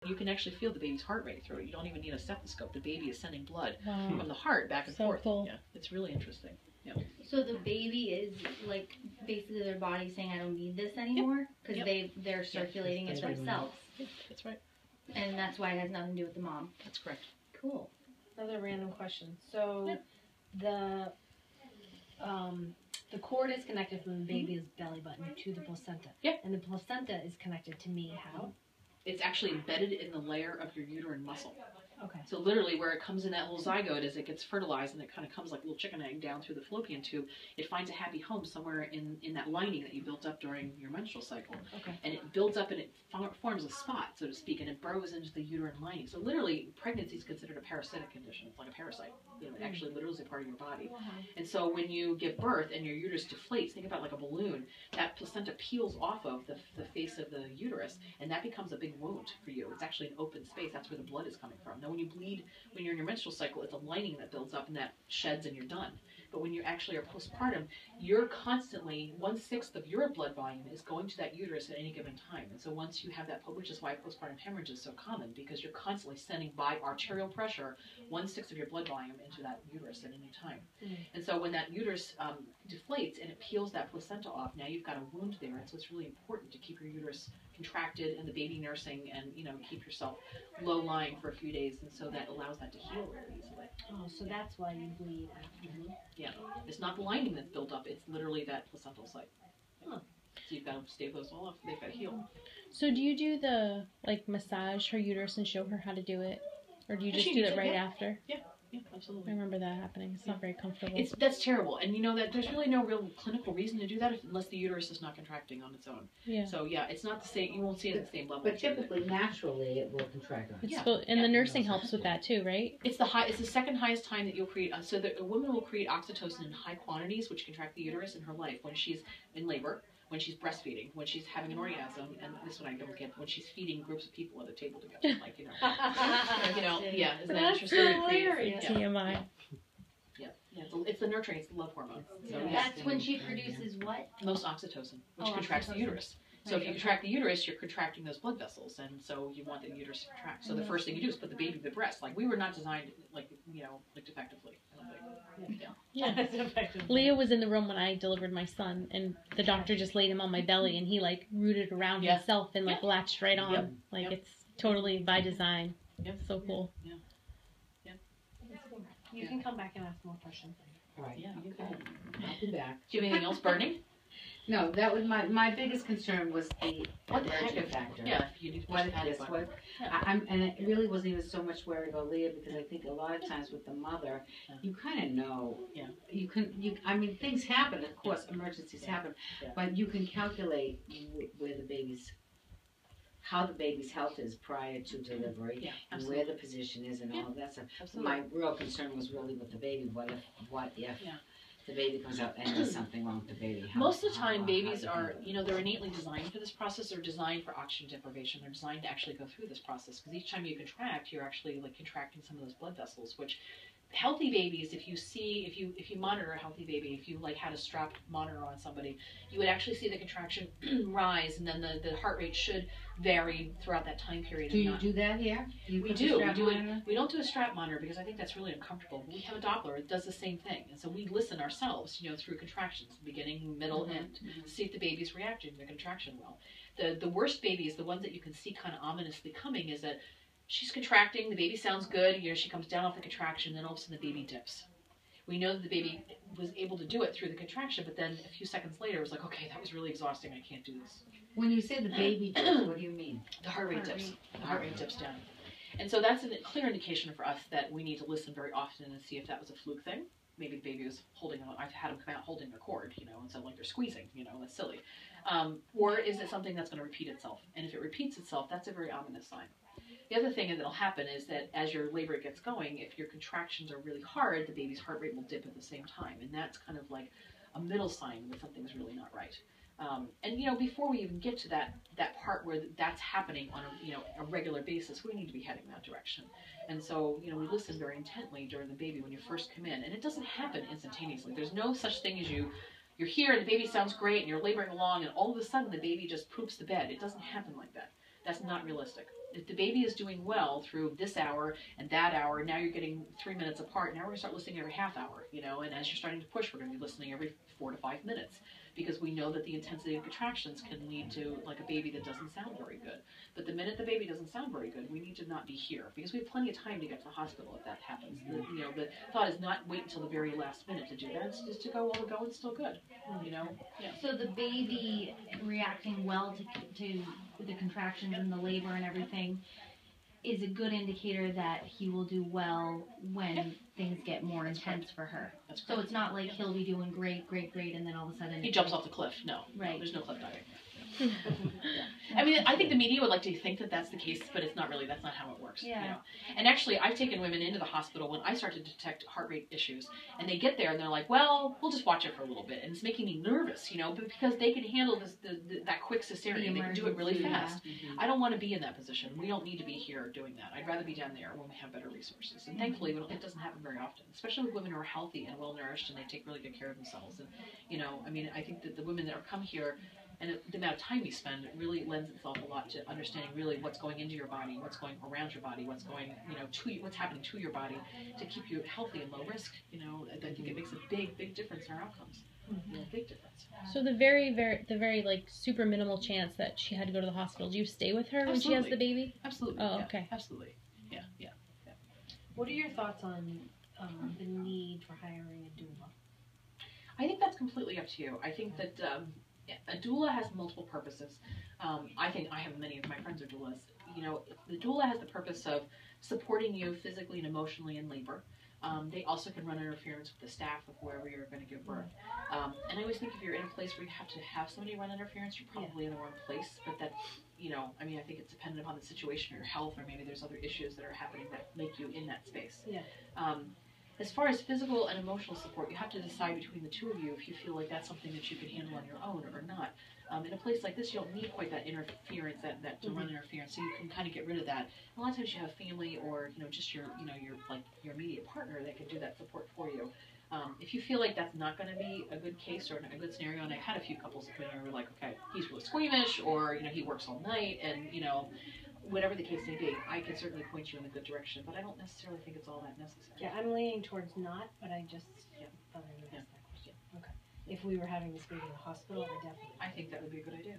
You can actually feel the baby's heart rate through it. You don't even need a stethoscope. The baby is sending blood from the heart back and forth. Cool. Yeah, it's really interesting. Yeah. So the baby is like basically their body saying, "I don't need this anymore," because they're circulating it themselves. Yeah, that's right. And that's why it has nothing to do with the mom. That's correct. Cool. Another random question. So the cord is connected from the baby's belly button to the placenta. Yeah. And the placenta is connected to me. How? It's actually embedded in the layer of your uterine muscle. Okay. So literally where it comes in that little zygote as it gets fertilized and it kind of comes like a little chicken egg down through the fallopian tube, it finds a happy home somewhere in that lining that you built up during your menstrual cycle. Okay. And it builds up and it forms a spot, so to speak, and it burrows into the uterine lining. So literally pregnancy is considered a parasitic condition. It's like a parasite. You know, it actually literally is a part of your body. And so when you give birth and your uterus deflates, think about like a balloon, that placenta peels off of the face of the uterus, and that becomes a big wound for you. It's actually an open space. That's where the blood is coming from. Now, when you bleed, when you're in your menstrual cycle, it's a lining that builds up and that sheds and you're done. But when you actually are postpartum, you're constantly, 1/6 of your blood volume is going to that uterus at any given time. And so once you have that, which is why postpartum hemorrhage is so common, because you're constantly sending by arterial pressure 1/6 of your blood volume into that uterus at any time. And so when that uterus deflates and it peels that placenta off, now you've got a wound there. And so it's really important to keep your uterus contracted and the baby nursing and, you know, keep yourself low lying for a few days. And so that allows that to heal very easily. Oh, so that's why you bleed after. Yeah. It's not the lining that's built up. It's literally that placental site. So you've got to stave those all off. They've got to heal. So do you do the, like, massage her uterus and show her how to do it? Or do you just do it right after? Yeah. Yeah, absolutely. I remember that happening. It's not very comfortable. That's terrible, and you know that there's really no real clinical reason to do that unless the uterus is not contracting on its own. Yeah. So yeah, it's not the same. You won't see it at the same level. But typically, naturally, it will contract on its own. And the nursing helps with that too, right? It's the second highest time that you'll create. So that a woman will create oxytocin in high quantities, which contract the uterus in her life when she's in labor, when she's breastfeeding, when she's having an orgasm, and this one I don't get, when she's feeding groups of people at a table together, like, you know, yeah, isn't that interesting? Hilarious. TMI. Yeah, it's the nurturing, it's the love hormone. So that's when she produces what? Most oxytocin, which contracts the uterus. So if you contract the uterus, you're contracting those blood vessels, and so you want the uterus to contract. So the first thing you do is put the baby to the breast. Like, we were not designed, like, you know, like defectively. Yeah. Leah was in the room when I delivered my son, and the doctor just laid him on my belly, and he, like, rooted around himself and, like, latched right on. Like, it's totally by design. So cool. Yeah. You can come back and ask more questions. All right. Yeah, okay. I'll be back. Do you have anything else burning? No, that was my biggest concern was the emergent factor. Yeah, you need to push and it really wasn't even so much worried about Leah, because I think a lot of times with the mother, you kind of know. Yeah. I mean, things happen, of course, emergencies happen, but you can calculate where the baby's, how the baby's health is prior to delivery, and where the position is, and all of that stuff. Absolutely. My real concern was really with the baby. What if the baby comes out and there's something wrong with the baby? Most of the time, babies are, you know, they're innately designed for this process. They're designed for oxygen deprivation. They're designed to actually go through this process, because each time you contract, you're actually, like, contracting some of those blood vessels, which healthy babies, if you monitor a healthy baby, if you, like, had a strapped monitor on somebody, you would actually see the contraction rise, and then the heart rate should vary throughout that time period. Do you do that here? We do it. We don't do a strap monitor because I think that's really uncomfortable. We have a Doppler. It does the same thing, and so we listen ourselves, you know, through contractions, beginning, middle, end, to see if the baby's reacting to the contraction well. The worst babies, the ones that you can see kind of ominously coming, is that she's contracting, the baby sounds good, you know, she comes down off the contraction, then all of a sudden the baby dips. We know that the baby was able to do it through the contraction, but then a few seconds later it was like, okay, that was really exhausting, I can't do this. When you say the baby dips, what do you mean? The heart rate dips. The heart rate dips down. And so that's a clear indication for us that we need to listen very often and see if that was a fluke thing. Maybe the baby was holding on. I've had them come out holding the cord, you know, and so like they're squeezing, you know, that's silly. Or is it something that's going to repeat itself? And if it repeats itself, that's a very ominous sign. The other thing that'll happen is that as your labor gets going, if your contractions are really hard, the baby's heart rate will dip at the same time. And that's kind of like a middle sign that something's really not right. And, you know, before we even get to that part where that's happening on a regular basis, we need to be heading that direction. And so, you know, we listen very intently during the baby when you first come in. And it doesn't happen instantaneously. There's no such thing as you're here and the baby sounds great and you're laboring along and all of a sudden the baby just poops the bed. It doesn't happen like that. That's not realistic. if the baby is doing well through this hour and that hour, now you're getting 3 minutes apart. Now we're going to start listening every half hour, you know, and as you're starting to push, we're going to be listening every 4 to 5 minutes, because we know that the intensity of contractions can lead to like a baby that doesn't sound very good. But the minute the baby doesn't sound very good, we need to not be here, because we have plenty of time to get to the hospital if that happens. The thought is not wait until the very last minute to do that. It's just to go, well, the going's still good, you know. Yeah. So the baby reacting well to the contractions and the labor and everything is a good indicator that he will do well when things get more intense for her. That's so it's not like he'll be doing great, and then all of a sudden he jumps off the cliff. No, right. No, there's no cliff diving. I mean, I think the media would like to think that that's the case, but it's not really. That's not how it works. Yeah. You know? And actually, I've taken women into the hospital when I start to detect heart rate issues, and they get there and they're like, "Well, we'll just watch it for a little bit," and it's making me nervous, you know, but because they can handle that quick cesarean, they can do it really fast. Mm-hmm. I don't want to be in that position. We don't need to be here doing that. I'd rather be down there when we have better resources. And thankfully, it doesn't happen very often, especially with women who are healthy and well nourished and they take really good care of themselves. And you know, I mean, I think that the women that come here, and the amount of time you spend really lends itself a lot to understanding really what's going into your body, what's going around your body, what's going, you know, to you, what's happening to your body to keep you healthy and low risk. You know, I think it makes a big difference in our outcomes. Mm-hmm. Big difference. So the very like super minimal chance that she had to go to the hospital, do you stay with her when she has the baby? Absolutely. Oh, yeah, okay. Absolutely. Yeah. What are your thoughts on the need for hiring a doula? I think that's completely up to you. I think that a doula has multiple purposes. I think I have many of my friends are doulas. You know, the doula has the purpose of supporting you physically and emotionally in labor. They also can run interference with the staff of wherever you're going to give birth. And I always think if you're in a place where you have to have somebody run interference, you're probably in the wrong place. But that, you know, I mean, I think it's dependent upon the situation, your health, or maybe there's other issues that are happening that make you in that space. Yeah. As far as physical and emotional support, you have to decide between the two of you if you feel like that's something that you can handle on your own or not. In a place like this, you don't need quite that interference, that to run interference, so you can kind of get rid of that. A lot of times you have family or, you know, just your immediate partner that can do that support for you. If you feel like that's not going to be a good case or a good scenario, and I've had a few couples that were like, okay, he's really squeamish, or, you know, he works all night, and, you know, whatever the case may be, I can certainly point you in a good direction, but I don't necessarily think it's all that necessary. Yeah, I'm leaning towards not, but I just thought I would ask that question. Okay. If we were having this baby in the hospital, I think that would be a good idea.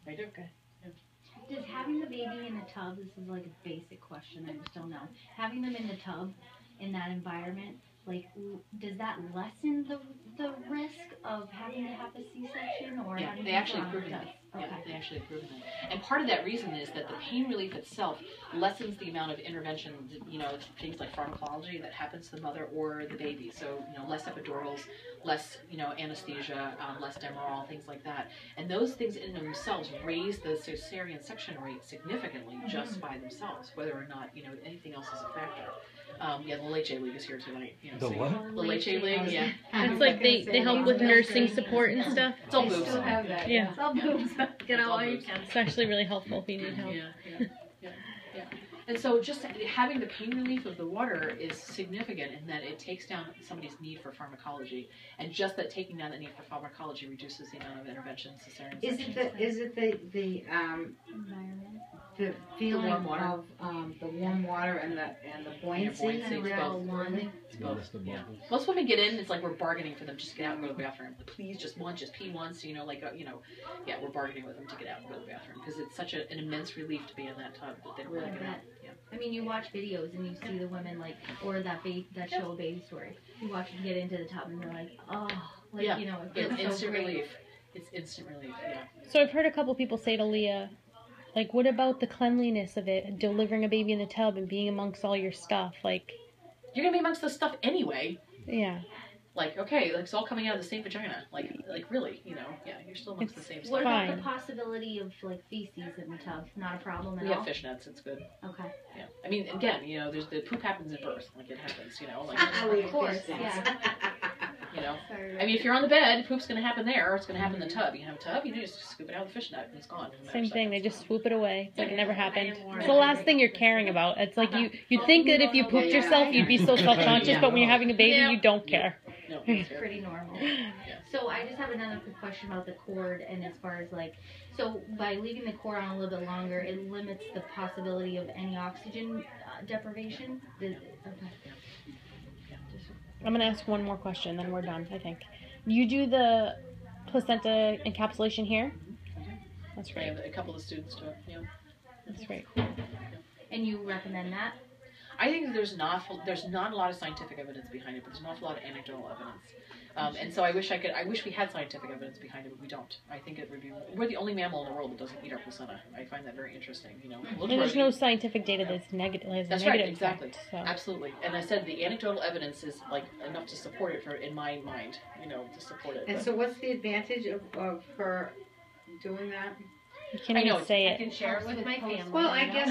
I do. Okay. Yeah. Does having the baby in the tub, this is like a basic question, I just don't know. Having them in the tub in that environment, like, does that lessen the risk of having to have a C-section? Or yeah, they actually proven that. Okay. Yeah, they actually proven that. And part of that reason is that the pain relief itself lessens the amount of intervention, you know, things like pharmacology that happens to the mother or the baby. So, you know, less epidurals, less, you know, anesthesia, less Demerol, things like that. And those things in themselves raise the cesarean section rate significantly just by themselves, whether or not, you know, anything else is a factor. Yeah, the Leche League is here tonight. You know, the what? The Leche League, yeah. It's like they help with nursing support and stuff. It's all boobs. Yeah. It's all boobs. Get out all you can. It's actually really helpful if you need help. Yeah. And so just having the pain relief of the water is significant in that it takes down somebody's need for pharmacology, and just that taking down the need for pharmacology reduces the amount of intervention cesarean sections. Is it the Environment. the feeling warm water. of the warm water and the buoyancy? buoyancy. And we're all one. It's both. Yeah. Most women get in, it's like we're bargaining for them just to get out and go to the bathroom. Please, just pee once. You know, like yeah, we're bargaining with them to get out and go to the bathroom because it's such an immense relief to be in that tub that they don't want to get out. Yeah. I mean, you watch videos and you see the women or that show A Baby Story. You watch them get into the tub and they're like, oh, like, yeah. you know, it It's feels so instant great. relief. It's instant relief. Yeah. So I've heard a couple people say to Leah, like, what about the cleanliness of it, delivering a baby in the tub and being amongst all your stuff? Like, you're gonna be amongst this stuff anyway. Yeah. Like, okay, like it's all coming out of the same vagina. Like really, you know, yeah, you're still amongst the same What stuff. about Fine. the possibility of like feces in the tub? Not a problem at We have all. fishnets. It's good. Okay. Yeah. I mean, again, you know, there's the poop happens at birth. Like it happens. You know, like Of course, yeah. you know. Sorry. I mean, if you're on the bed, poop's gonna happen there. Or it's gonna happen in the tub. You can have a tub. You just scoop it out of the fishnet and it's gone. in a matter Same of thing. They seconds. just swoop it away. It's like it never happened. It's the last thing you're caring about. It's like you'd think that if you pooped yourself, you'd be so self-conscious, but when you're having a baby, you don't care. You know, It's pretty normal. So I just have another quick question about the cord, and as far as like, so by leaving the cord on a little bit longer, it limits the possibility of any oxygen deprivation. Okay. I'm gonna ask one more question, then we're done. I think. You do the placenta encapsulation here. That's I great. have a couple of students do it. Yeah. That's great. And you recommend that? I think there's not a lot of scientific evidence behind it, but there's an awful lot of anecdotal evidence. And so I wish we had scientific evidence behind it, but we don't. I think it would be. We're the only mammal in the world that doesn't eat our placenta. I find that very interesting. You know, And there's no scientific data that's negative. That's right, exactly, absolutely. And I said the anecdotal evidence is like enough to support it in my mind. You know, to support it. And so, what's the advantage of her doing that? You can't even say I it. can share it with my family. Well, I guess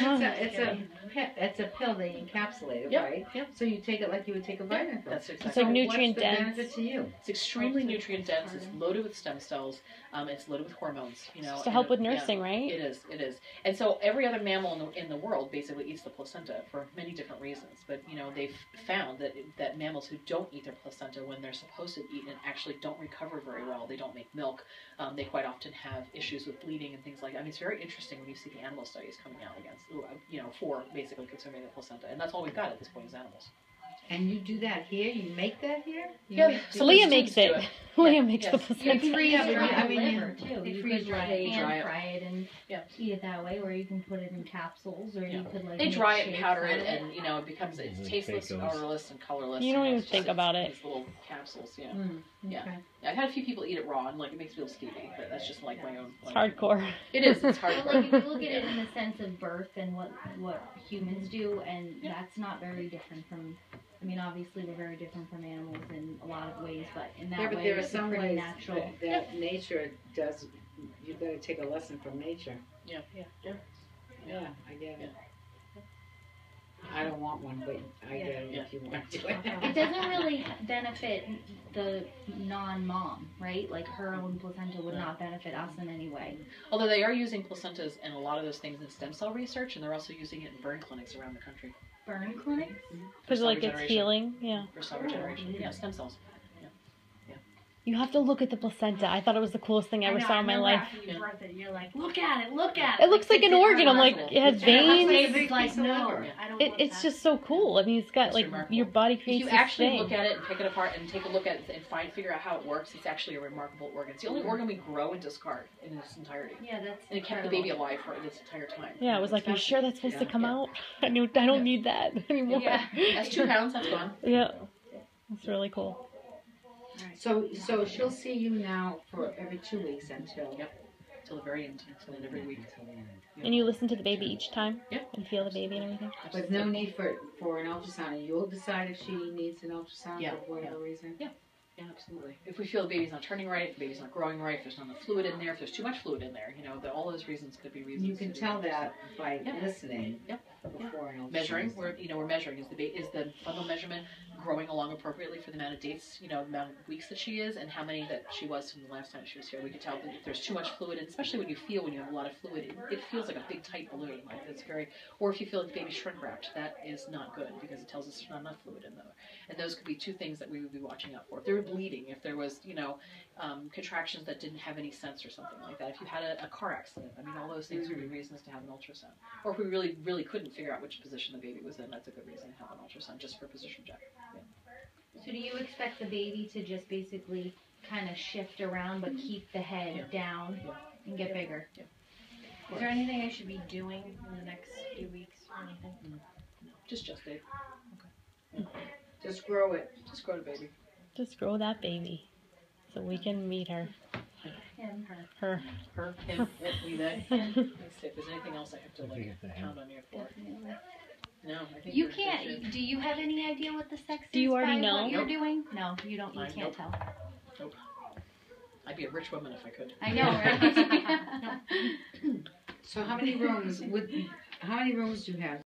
it's a pill they encapsulate it, right? Yep. So you take it like you would take a vitamin pill. That's exactly. It's like nutrient What's the dense. benefit to you? It's extremely nutrient dense. It's loaded with stem cells. It's loaded with hormones. You know, Just to help with nursing, right? It is. It is. And so every other mammal in the world basically eats the placenta for many different reasons. But you know, they've found that mammals who don't eat their placenta when they're supposed to eat it actually don't recover very well. They don't make milk. They quite often have issues with bleeding and things like that. I mean, it's very interesting when you see the animal studies coming out against, you know, for basically consuming the placenta, and that's all we've got at this point is animals. And you do that here? You make that here? So Leah makes it. Leah makes the placenta. You freeze Yeah, dry I mean, liver too. they You freeze could like dry it. hand fry it and Yeah. eat it that way, or you can put it in capsules, or you could like. They make dry it and shakes powder out it, of and you know it becomes it's tasteless, and odorless, and colorless. You don't and even it's think just, about it. These little capsules, yeah. Yeah. Okay. I've had a few people eat it raw, and like it makes me feel skeevy, but that's just like my own. It's hardcore. It is. It's But hardcore. like if you look at it in the sense of birth and what humans do, and that's not very different from. I mean, obviously we're very different from animals in a lot of ways, but in that Yeah, but way there are it's some pretty ways natural. that nature does. You better take a lesson from nature. Yeah. Yeah, I get it. I don't want one, but I get it if you want to. It doesn't really benefit the non-mom, right? Like her own placenta would not benefit us in any way. Although they are using placentas and a lot of those things in stem cell research, and they're also using it in burn clinics around the country. Burn clinics? Because cell like it's regeneration. healing. Yeah. For cell regeneration. Yeah, stem cells. You have to look at the placenta. I thought it was the coolest thing I ever saw in my life. After you birth it, you're like, look at it, look at It looks like an organ. I'm like, it has It's veins. big like, piece of no, liver. I don't want It's that. just so cool. I mean, it's got It's like remarkable. your body If creates you this actually thing. look at it and pick it apart and take a look at it and figure out how it works, it's actually a remarkable organ. It's the only organ we grow and discard in its entirety. Yeah, that's And it kept the baby alive for this entire time. Yeah, I was like, you sure that's supposed to come Yeah. out? I don't need that anymore. Yeah, that's 2 pounds. That's gone. Yeah, it's really cool. So she'll see you now for every 2 weeks until. Till the very end. Till every week. And you listen to the baby each time? Yep. And feel the baby and everything? With no need for an ultrasound, and you'll decide if she needs an ultrasound Yeah, for whatever reason. Yeah, absolutely. If we feel the baby's not turning right, if the baby's not growing right, if there's not enough fluid in there, if there's too much fluid in there, you know, all those reasons could be reasons. You can to tell do that by Yeah. listening Yep. before an ultrasound. Measuring, we're measuring. Is the fundal measurement growing along appropriately for the amount of dates, you know, the amount of weeks that she is, and how many that she was from the last time she was here. We can tell that if there's too much fluid, and especially when you have a lot of fluid, it feels like a big tight balloon. Like it's or if you feel like the baby's shrink wrapped, that is not good because it tells us there's not enough fluid in there. And those could be 2 things that we would be watching out for. If they were bleeding, if there was, you know, contractions that didn't have any sense or something like that. If you had a car accident, I mean, all those things would be reasons to have an ultrasound. Or if we really, really couldn't figure out which position the baby was in, that's a good reason to have an ultrasound just for position check. Yeah. So do you expect the baby to just basically kind of shift around but keep the head down and get bigger? Yeah. Is there anything I should be doing in the next few weeks or anything? No, just gestate. Just grow it. Just grow the baby. Just grow that baby so we can meet her. Him. Her. Her, him, it, we, they. Let's see if there's anything else I have to count on you for. No, I think You we're good. can't. Do you have any idea what the sex Do you is already by know? what you're Nope. doing? No, you don't. You I can't tell. Nope. I'd be a rich woman if I could. I know, right? So how many rooms do you have?